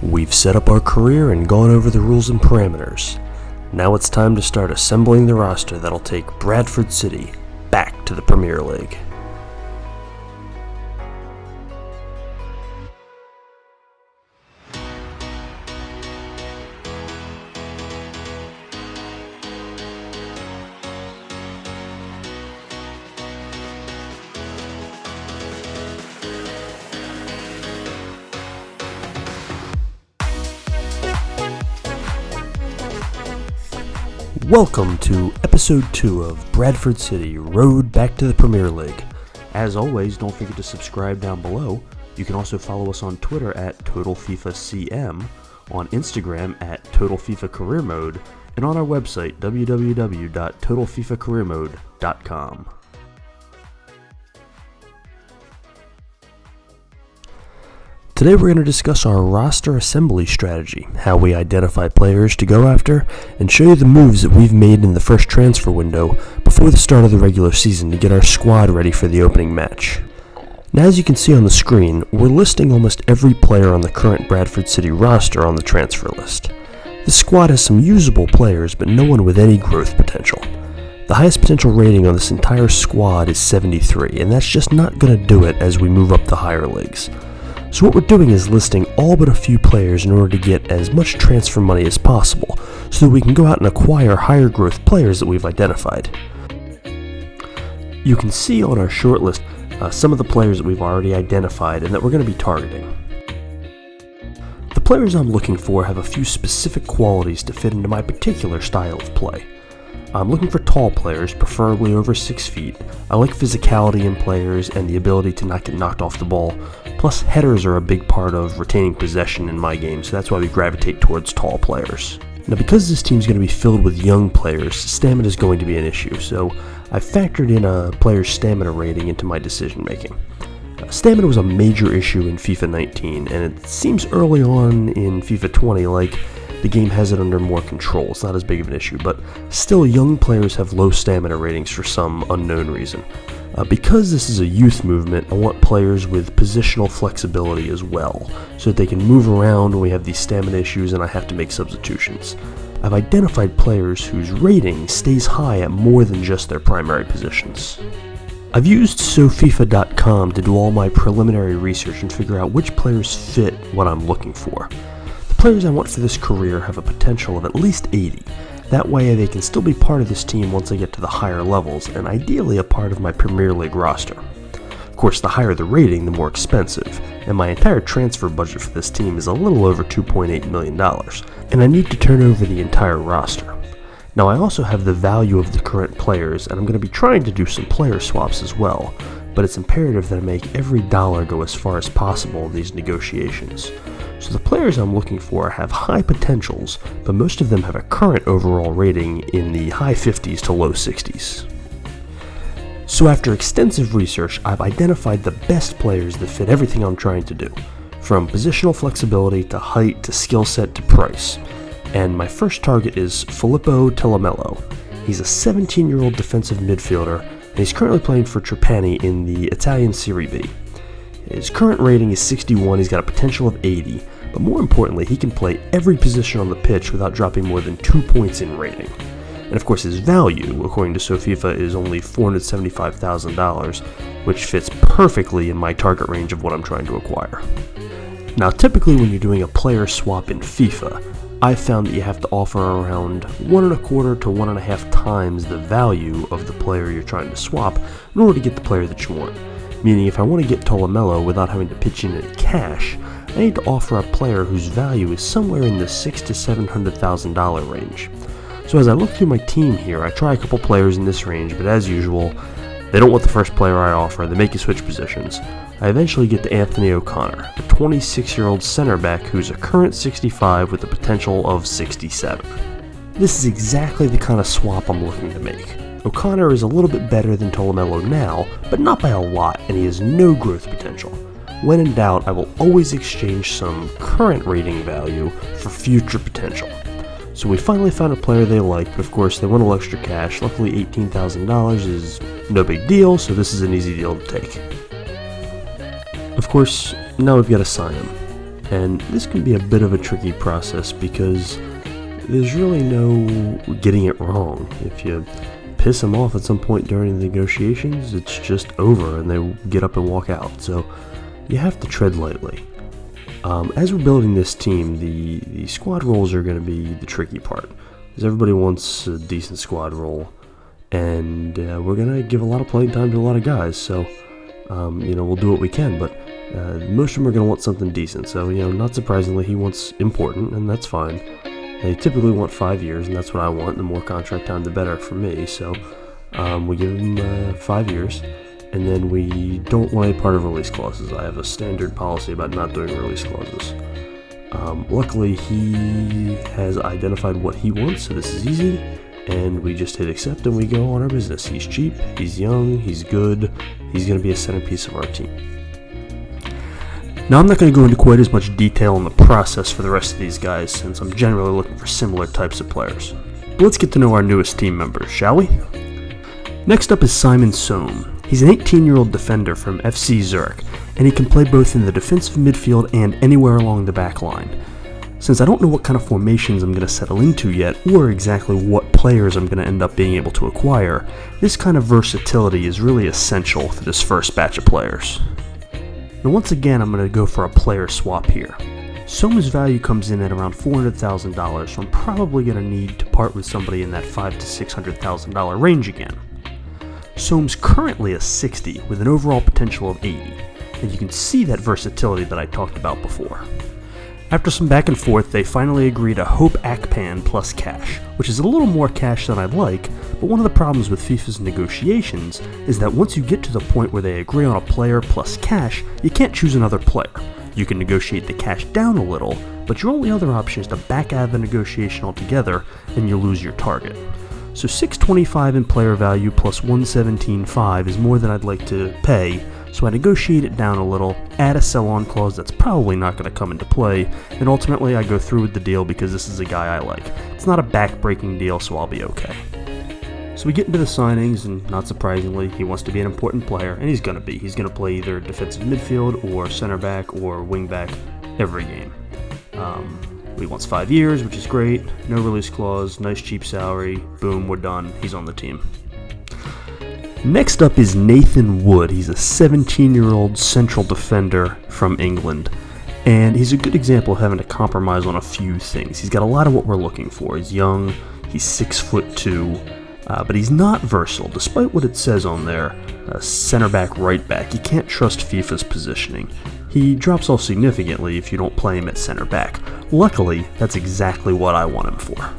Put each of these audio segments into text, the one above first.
We've set up our career and gone over the rules and parameters. Now it's time to start assembling the roster that'll take Bradford City back to the Premier League. Welcome to episode 2 of Bradford City, Road Back to the Premier League. As always, don't forget to subscribe down below. You can also follow us on Twitter at TotalFIFACM, on Instagram at TotalFIFACareerMode, and on our website www.TotalFIFACareerMode.com. Today we're going to discuss our roster assembly strategy, how we identify players to go after, and show you the moves that we've made in the first transfer window before the start of the regular season to get our squad ready for the opening match. Now, as you can see on the screen, we're listing almost every player on the current Bradford City roster on the transfer list. This squad has some usable players, but no one with any growth potential. The highest potential rating on this entire squad is 73, and that's just not going to do it as we move up the higher leagues. So what we're doing is listing all but a few players in order to get as much transfer money as possible, so that we can go out and acquire higher growth players that we've identified. You can see on our short list some of the players that we've already identified and that we're going to be targeting. The players I'm looking for have a few specific qualities to fit into my particular style of play. I'm looking for tall players, preferably over 6 feet. I like physicality in players and the ability to not get knocked off the ball. Plus, headers are a big part of retaining possession in my game, so that's why we gravitate towards tall players. Now, because this team's going to be filled with young players, stamina is going to be an issue, so I factored in a player's stamina rating into my decision making. Stamina was a major issue in FIFA19, and it seems early on in FIFA20 like the game has it under more control. It's not as big of an issue, but still young players have low stamina ratings for some unknown reason. Because this is a youth movement, I want players with positional flexibility as well, so that they can move around when we have these stamina issues and I have to make substitutions. I've identified players whose rating stays high at more than just their primary positions. I've used SoFIFA.com to do all my preliminary research and figure out which players fit what I'm looking for. The players I want for this career have a potential of at least 80. That way they can still be part of this team once I get to the higher levels, and ideally a part of my Premier League roster. Of course, the higher the rating, the more expensive, and my entire transfer budget for this team is a little over $2.8 million, and I need to turn over the entire roster. Now, I also have the value of the current players, and I'm going to be trying to do some player swaps as well, but it's imperative that I make every dollar go as far as possible in these negotiations. So the players I'm looking for have high potentials, but most of them have a current overall rating in the high 50s to low 60s. So after extensive research, I've identified the best players that fit everything I'm trying to do, from positional flexibility to height to skill set to price. And my first target is Filippo Tolomello. He's a 17-year-old defensive midfielder, and he's currently playing for Trapani in the Italian Serie B. His current rating is 61, he's got a potential of 80, but more importantly, he can play every position on the pitch without dropping more than 2 points in rating. And of course his value, according to SoFIFA, is only $475,000, which fits perfectly in my target range of what I'm trying to acquire. Now, typically when you're doing a player swap in FIFA, I've found that you have to offer around 1.25 to 1.5 times the value of the player you're trying to swap in order to get the player that you want. Meaning, if I want to get Tolomello without having to pitch in any cash, I need to offer a player whose value is somewhere in the $600,000 to $700,000 range. So as I look through my team here, I try a couple players in this range, but as usual, they don't want the first player I offer, they make you switch positions. I eventually get to Anthony O'Connor, a 26-year-old center back who's a current 65 with the potential of 67. This is exactly the kind of swap I'm looking to make. O'Connor is a little bit better than Tolomello now, but not by a lot, and he has no growth potential. When in doubt, I will always exchange some current rating value for future potential. So we finally found a player they liked, but of course they want a little extra cash. Luckily $18,000 is no big deal, so this is an easy deal to take. Of course, now we've got to sign him. And this can be a bit of a tricky process because there's really no getting it wrong. If you piss them off at some point during the negotiations, it's just over and they get up and walk out. So you have to tread lightly. As we're building this team, the squad roles are going to be the tricky part, because everybody wants a decent squad role, and we're going to give a lot of playing time to a lot of guys. So we'll do what we can, but most of them are going to want something decent. So not surprisingly, he wants important, and that's fine. They typically want 5 years, and that's what I want. The more contract time, the better for me. So we give him 5 years. And then we don't want any part of release clauses. I have a standard policy about not doing release clauses. Luckily, he has identified what he wants, so this is easy. And we just hit accept and we go on our business. He's cheap, he's young, he's good. He's going to be a centerpiece of our team. Now, I'm not going to go into quite as much detail on the process for the rest of these guys, since I'm generally looking for similar types of players. But let's get to know our newest team members, shall we? Next up is Soum. He's an 18-year-old defender from FC Zurich, and he can play both in the defensive midfield and anywhere along the back line. Since I don't know what kind of formations I'm going to settle into yet, or exactly what players I'm going to end up being able to acquire, this kind of versatility is really essential for this first batch of players. Now once again, I'm going to go for a player swap here. Soum's value comes in at around $400,000, so I'm probably going to need to part with somebody in that $500,000 to $600,000 range again. Soum's currently a 60 with an overall potential of 80, and you can see that versatility that I talked about before. After some back and forth, they finally agree to Hope Akpan plus cash, which is a little more cash than I'd like, but one of the problems with FIFA's negotiations is that once you get to the point where they agree on a player plus cash, you can't choose another player. You can negotiate the cash down a little, but your only other option is to back out of the negotiation altogether, and you lose your target. So 625 in player value plus 117.5 is more than I'd like to pay, so I negotiate it down a little, add a sell-on clause that's probably not going to come into play, and ultimately I go through with the deal because this is a guy I like. It's not a back-breaking deal, so I'll be okay. So we get into the signings, and not surprisingly, he wants to be an important player, and he's going to be. He's going to play either defensive midfield or center back or wing back every game. He wants 5 years, which is great. No release clause, nice cheap salary. Boom, we're done. He's on the team. Next up is Nathan Wood. He's a 17-year-old central defender from England. And he's a good example of having to compromise on a few things. He's got a lot of what we're looking for. He's young, he's 6'2", but he's not versatile. Despite what it says on there, center back, right back, you can't trust FIFA's positioning. He drops off significantly if you don't play him at center back. Luckily, that's exactly what I want him for.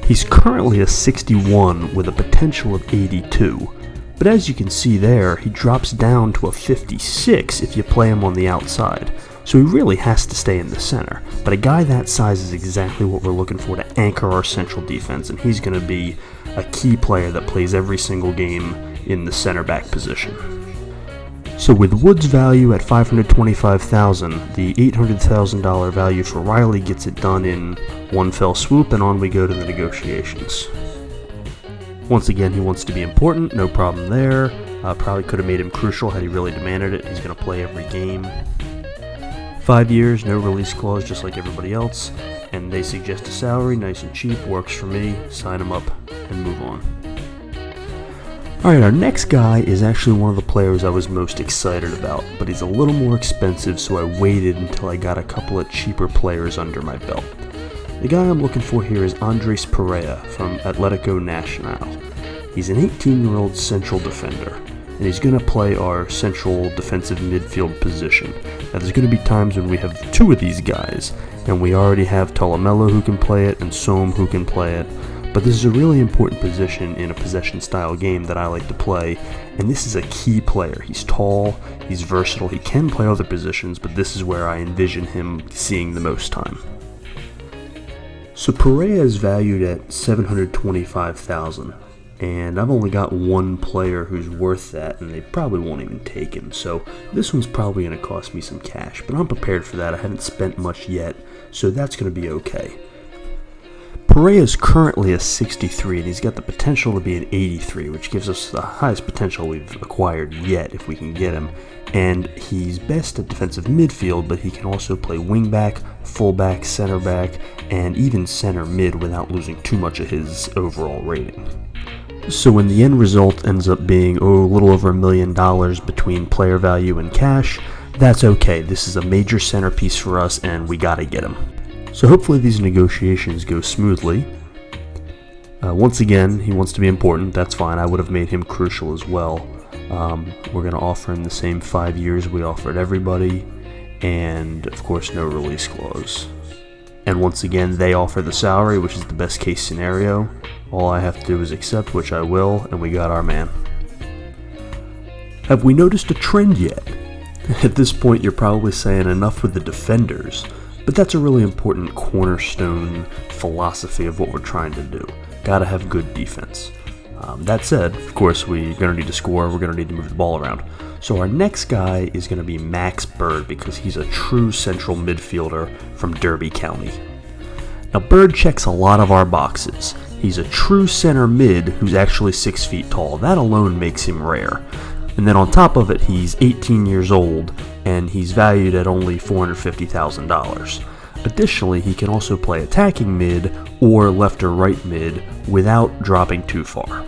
He's currently a 61 with a potential of 82, but as you can see there, he drops down to a 56 if you play him on the outside, so he really has to stay in the center. But a guy that size is exactly what we're looking for to anchor our central defense, and he's going to be a key player that plays every single game in the center back position. So with Wood's value at $525,000, the $800,000 value for Riley gets it done in one fell swoop, and on we go to the negotiations. Once again, he wants to be important, no problem there. Probably could have made him crucial had he really demanded it. He's going to play every game. 5 years, no release clause, just like everybody else. And they suggest a salary, nice and cheap, works for me. Sign him up and move on. Alright, our next guy is actually one of the players I was most excited about, but he's a little more expensive, so I waited until I got a couple of cheaper players under my belt. The guy I'm looking for here is Andres Perea from Atlético Nacional. He's an 18-year-old central defender, and he's going to play our central defensive midfield position. Now, there's going to be times when we have two of these guys, and we already have Tolomelo who can play it and Soum who can play it. But this is a really important position in a possession-style game that I like to play, and this is a key player. He's tall, he's versatile, he can play other positions, but this is where I envision him seeing the most time. So Perea is valued at $725,000, and I've only got one player who's worth that, and they probably won't even take him. So this one's probably going to cost me some cash, but I'm prepared for that. I haven't spent much yet, so that's going to be okay. Perea is currently a 63, and he's got the potential to be an 83, which gives us the highest potential we've acquired yet if we can get him. And he's best at defensive midfield, but he can also play wingback, fullback, center back, and even center mid without losing too much of his overall rating. So when the end result ends up being a little over $1 million between player value and cash, that's okay. This is a major centerpiece for us, and we gotta get him. So hopefully these negotiations go smoothly. Once again, he wants to be important. That's fine. I would have made him crucial as well. We're going to offer him the same 5 years we offered everybody, and of course no release clause. And once again, they offer the salary, which is the best case scenario. All I have to do is accept, which I will, and we got our man. Have we noticed a trend yet? At this point, you're probably saying enough with the defenders, but that's a really important cornerstone philosophy of what we're trying to do. Gotta have good defense. That said, of course, we're going to need to score, we're going to need to move the ball around. So our next guy is going to be Max Bird, because he's a true central midfielder from Derby County. Now Bird checks a lot of our boxes. He's a true center mid who's actually 6 feet tall. That alone makes him rare. And then on top of it, he's 18 years old, and he's valued at only $450,000. Additionally, he can also play attacking mid or left or right mid without dropping too far.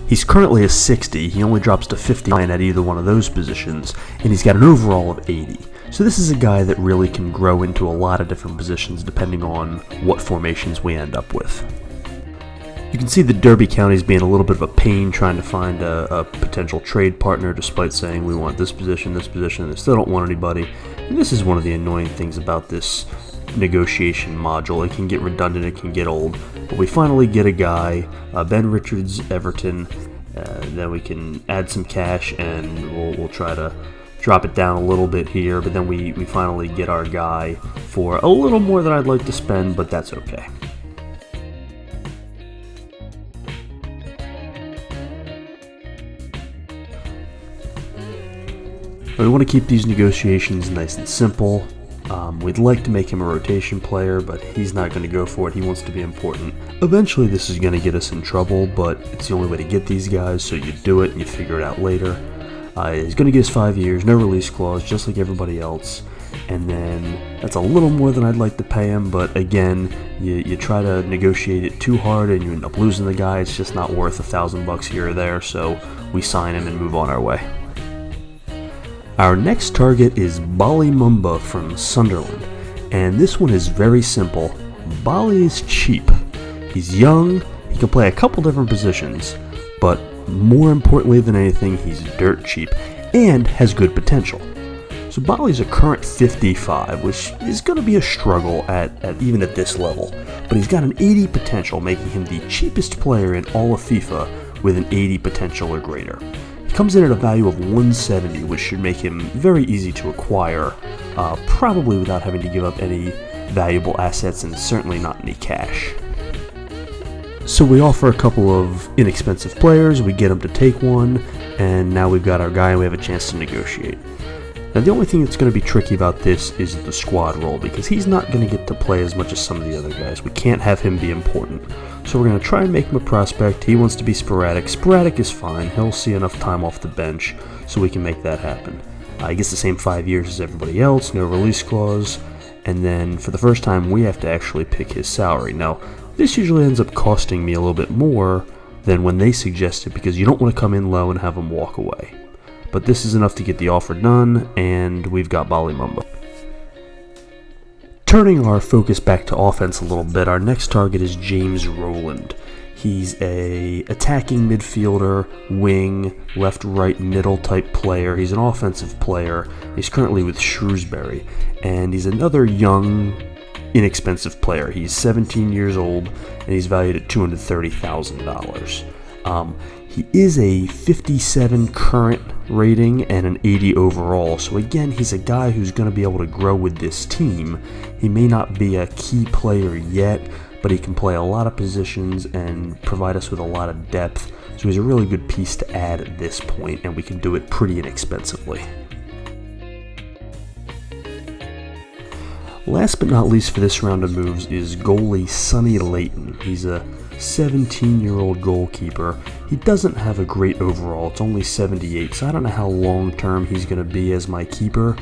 He's currently a 60, he only drops to 59 at either one of those positions, and he's got an overall of 80. So this is a guy that really can grow into a lot of different positions depending on what formations we end up with. You can see that Derby County's being a little bit of a pain trying to find a potential trade partner, despite saying we want this position, they still don't want anybody. And this is one of the annoying things about this negotiation module. It can get redundant, it can get old, but we finally get a guy, Ben Richards, Everton. Then we can add some cash and we'll try to drop it down a little bit here, but then we finally get our guy for a little more than I'd like to spend, but that's okay. We want to keep these negotiations nice and simple. We'd like to make him a rotation player, but he's not going to go for it. He wants to be important. Eventually this is going to get us in trouble, but it's the only way to get these guys, so you do it and you figure it out later. He's going to get us 5 years, no release clause, just like everybody else. And then that's a little more than I'd like to pay him, but again, you try to negotiate it too hard and you end up losing the guy. It's just not worth $1,000 here or there, so we sign him and move on our way. Our next target is Bali Moomba from Sunderland, and this one is very simple. Bali is cheap. He's young, he can play a couple different positions, but more importantly than anything, he's dirt cheap and has good potential. So Bali's a current 55, which is going to be a struggle even at this level, but he's got an 80 potential, making him the cheapest player in all of FIFA with an 80 potential or greater. He comes in at a value of 170, which should make him very easy to acquire, probably without having to give up any valuable assets and certainly not any cash. So we offer a couple of inexpensive players, we get them to take one, and now we've got our guy and we have a chance to negotiate. Now the only thing that's going to be tricky about this is the squad role, because he's not going to get to play as much as some of the other guys. We can't have him be important. So we're going to try and make him a prospect. He wants to be sporadic. Sporadic is fine. He'll see enough time off the bench so we can make that happen. He gets the same 5 years as everybody else, no release clause, and then for the first time we have to actually pick his salary. Now this usually ends up costing me a little bit more than when they suggest it, because you don't want to come in low and have him walk away. But this is enough to get the offer done, and we've got Bali Moomba. Turning our focus back to offense a little bit, our next target is James Rowland. He's a attacking midfielder, wing, left, right, middle type player. He's an offensive player. He's currently with Shrewsbury, and he's another young, inexpensive player. He's 17 years old, and he's valued at $230,000. He is a 57 current rating and an 80 overall, so again, he's a guy who's going to be able to grow with this team. He may not be a key player yet, but he can play a lot of positions and provide us with a lot of depth, so he's a really good piece to add at this point, and we can do it pretty inexpensively. Last but not least for this round of moves is goalie Sonny Layton. He's a 17-year-old goalkeeper. He doesn't have a great overall, it's only 78, so I don't know how long-term he's going to be as my keeper,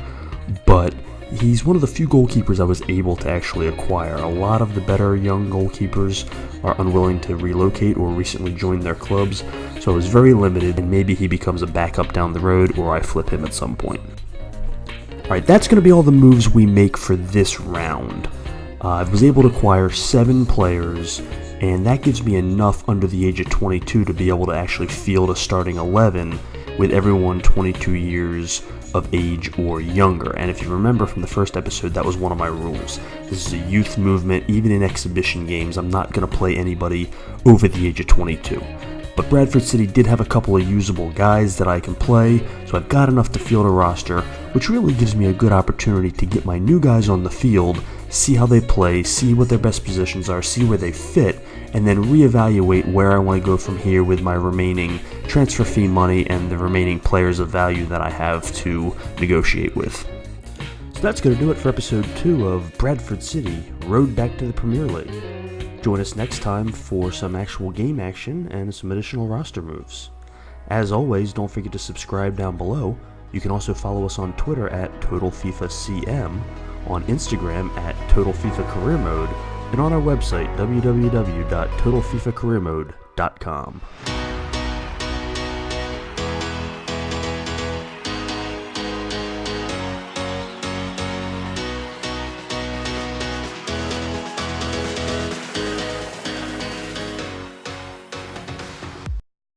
but he's one of the few goalkeepers I was able to actually acquire. A lot of the better young goalkeepers are unwilling to relocate or recently joined their clubs, so I was very limited, and maybe he becomes a backup down the road or I flip him at some point. Alright, that's going to be all the moves we make for this round. I was able to acquire 7 players, and that gives me enough under the age of 22 to be able to actually field a starting 11 with everyone 22 years of age or younger. And if you remember from the first episode, that was one of my rules. This is a youth movement. Even in exhibition games, I'm not going to play anybody over the age of 22. But Bradford City did have a couple of usable guys that I can play, so I've got enough to field a roster, which really gives me a good opportunity to get my new guys on the field, see how they play, see what their best positions are, see where they fit, and then reevaluate where I want to go from here with my remaining transfer fee money and the remaining players of value that I have to negotiate with. So that's going to do it for episode 2 of Bradford City, Road Back to the Premier League. Join us next time for some actual game action and some additional roster moves. As always, don't forget to subscribe down below. You can also follow us on Twitter at TotalFIFACM, on Instagram at TotalFIFACareerMode, and on our website www.TotalFIFACareerMode.com.